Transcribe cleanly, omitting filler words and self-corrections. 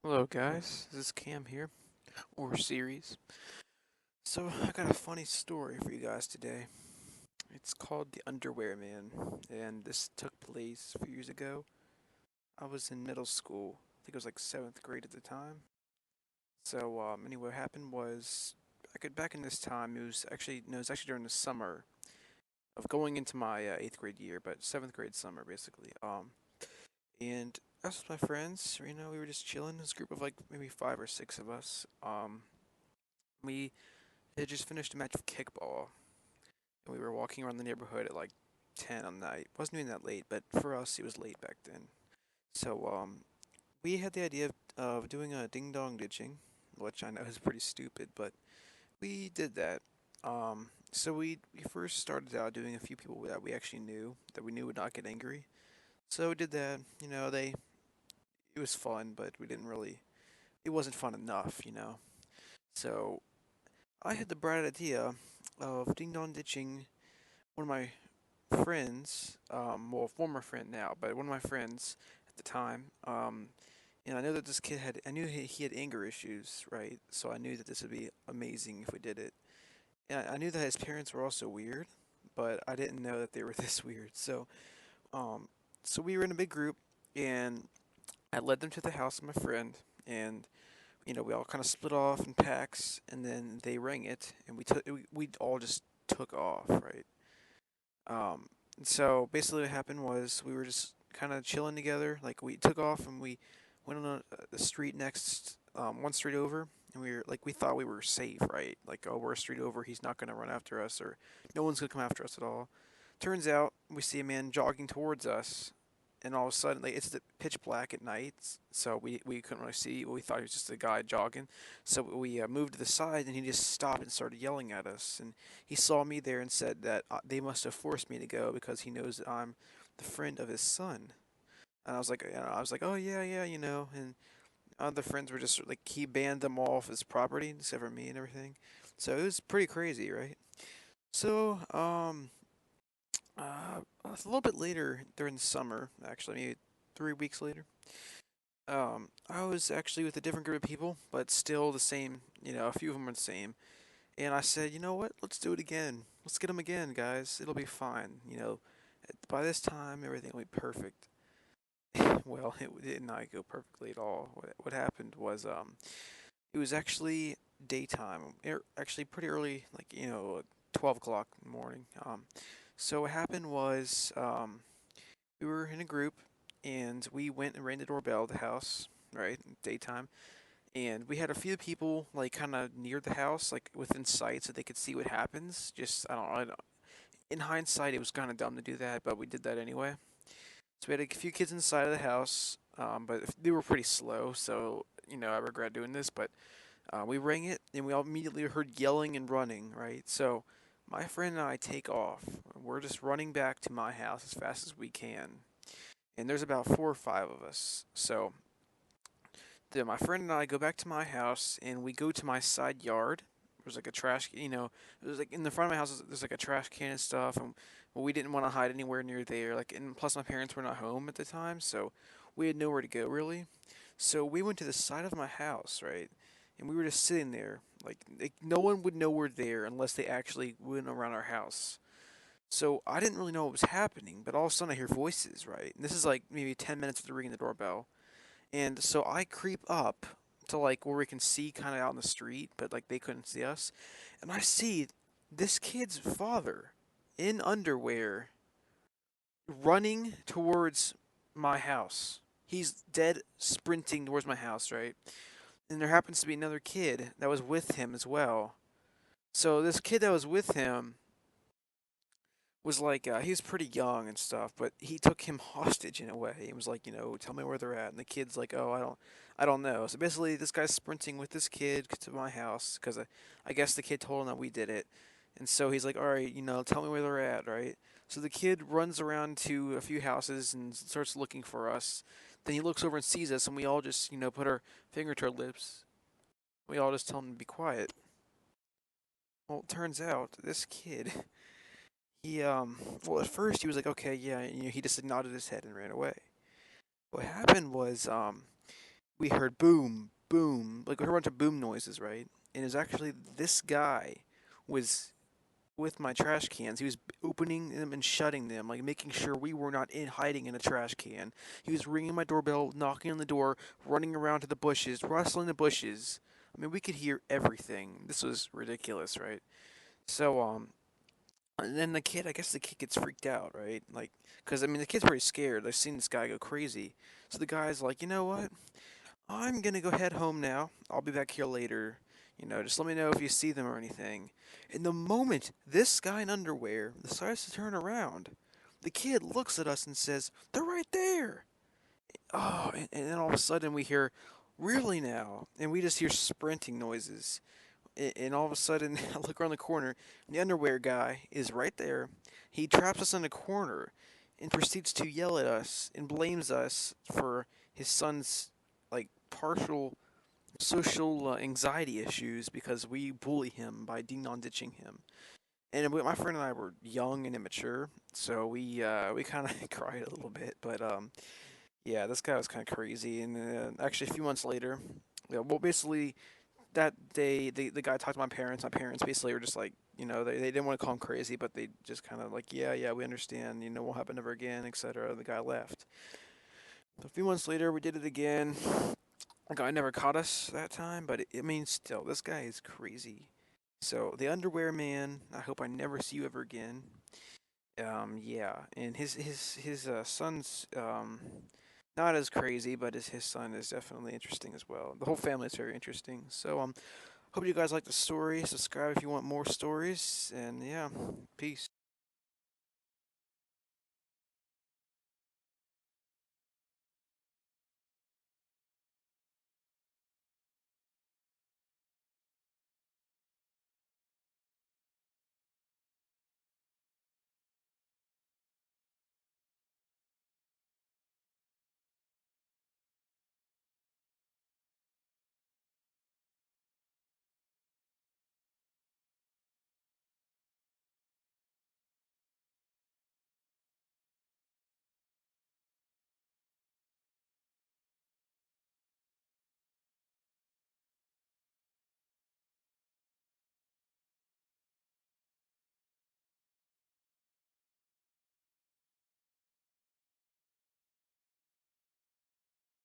Hello guys, this is Cam here, or series. So I got a funny story for you guys today. It's called The Underwear Man, and this took place a few years ago. I was in middle school. I think it was like 7th grade at the time. So anyway, what happened was back in this time. It was actually no, it was actually during the summer of going into my 8th grade year, but 7th grade summer basically. And us with my friends, we were just chilling. This group of like maybe 5 or 6 of us. We had just finished a match of kickball, and we were walking around the neighborhood at like 10 on the night. Wasn't even that late, but for us, it was late back then. So, we had the idea of doing a ding dong ditching, which I know is pretty stupid, but we did that. So we first started out doing a few people that we actually knew, that we knew would not get angry. So we did that. It was fun, but we didn't really, it wasn't fun enough. So I had the bright idea of ding dong ditching one of my friends, well, former friend now, but one of my friends at the time, and I know that this kid I knew he had anger issues, right? So I knew that this would be amazing if we did it. And I knew that his parents were also weird, but I didn't know that they were this weird. Um, so we were in a big group, and I led them to the house of my friend, and we all kind of split off in packs, and then they rang it, and we all just took off, right? Um, so basically, what happened was we were just kind of chilling together. Like we took off and we went on the street next, one street over, and we thought we were safe, right? Like, oh, we're a street over, he's not gonna run after us, or no one's gonna come after us at all. Turns out we see a man jogging towards us, and all of a sudden, like, it's the pitch black at night, so we couldn't really see. We thought he was just a guy jogging, so we moved to the side, and he just stopped and started yelling at us. And he saw me there and said that they must have forced me to go because he knows that I'm the friend of his son. And I was like, oh yeah, yeah, And other friends were just like he banned them all off his property except for me and everything. So it was pretty crazy, right? So a little bit later during the summer, actually, maybe 3 weeks later, I was actually with a different group of people, but still the same. A few of them were the same. And I said, you know what? Let's do it again. Let's get them again, guys. It'll be fine. By this time, everything will be perfect. Well, it did not go perfectly at all. What happened was, it was actually daytime. Actually, pretty early, like 12 o'clock in the morning. So what happened was, we were in a group, and we went and rang the doorbell of the house, right, daytime. And we had a few people like kind of near the house, like within sight, so they could see what happens. Just I don't. In hindsight, it was kind of dumb to do that, but we did that anyway. So we had a few kids inside of the house, but they were pretty slow, so I regret doing this. But we rang it, and we all immediately heard yelling and running. Right, so my friend and I take off. We're just running back to my house as fast as we can, and there's about 4 or 5 of us. So my friend and I go back to my house, and we go to my side yard. There's like a trash, it was like in the front of my house. There's like a trash can and stuff, and well, we didn't want to hide anywhere near there. Like, and plus my parents were not home at the time, so we had nowhere to go really. So we went to the side of my house, right, and we were just sitting there. Like no one would know we're there unless they actually went around our house. So I didn't really know what was happening, but all of a sudden I hear voices, right? And this is like maybe 10 minutes after ringing the doorbell. And so I creep up to like where we can see kind of out in the street, but like they couldn't see us. And I see this kid's father in underwear running towards my house. He's dead sprinting towards my house, right? And there happens to be another kid that was with him as well. So this kid that was with him was like he was pretty young and stuff, but he took him hostage in a way. He was like, tell me where they're at, and the kid's like, oh, I don't know. So basically, this guy's sprinting with this kid to my house because I guess the kid told him that we did it, and so he's like, all right, tell me where they're at, right? So the kid runs around to a few houses and starts looking for us. Then he looks over and sees us, and we all just put our finger to our lips. We all just tell him to be quiet. Well, it turns out this kid he well at first he was like, okay, yeah, he just nodded his head and ran away. What happened was we heard boom, boom, like we heard a bunch of boom noises, right? And it was actually this guy was with my trash cans. He was opening them and shutting them, like making sure we were not in hiding in a trash can. He was ringing my doorbell, knocking on the door, running around to the bushes, rustling the bushes. I mean, we could hear everything. This was ridiculous, right? So, and then I guess the kid gets freaked out, right? Like, because I mean, the kid's pretty scared. They've seen this guy go crazy. So the guy's like, you know what? I'm gonna go head home now. I'll be back here later. Just let me know if you see them or anything. And the moment this guy in underwear decides to turn around, the kid looks at us and says, "They're right there." Oh, and then all of a sudden we hear, "Really now?" And we just hear sprinting noises. And all of a sudden, I look around the corner, and the underwear guy is right there. He traps us in a corner and proceeds to yell at us and blames us for his son's like partial social anxiety issues because we bully him by non-ditching him. And my friend and I were young and immature, so we kind of cried a little bit. But yeah, this guy was kind of crazy. And actually, a few months later, yeah, well, basically that day, the guy talked to my parents. My parents basically were just like, they didn't want to call him crazy, but they just kind of like, yeah, yeah, we understand. Won't happen ever again, etc. The guy left. A few months later, we did it again. The guy never caught us that time, but I mean, still, this guy is crazy. So the underwear man, I hope I never see you ever again. Yeah, and his son's not as crazy, but his son is definitely interesting as well. The whole family is very interesting. So hope you guys like the story. Subscribe if you want more stories, and yeah, peace.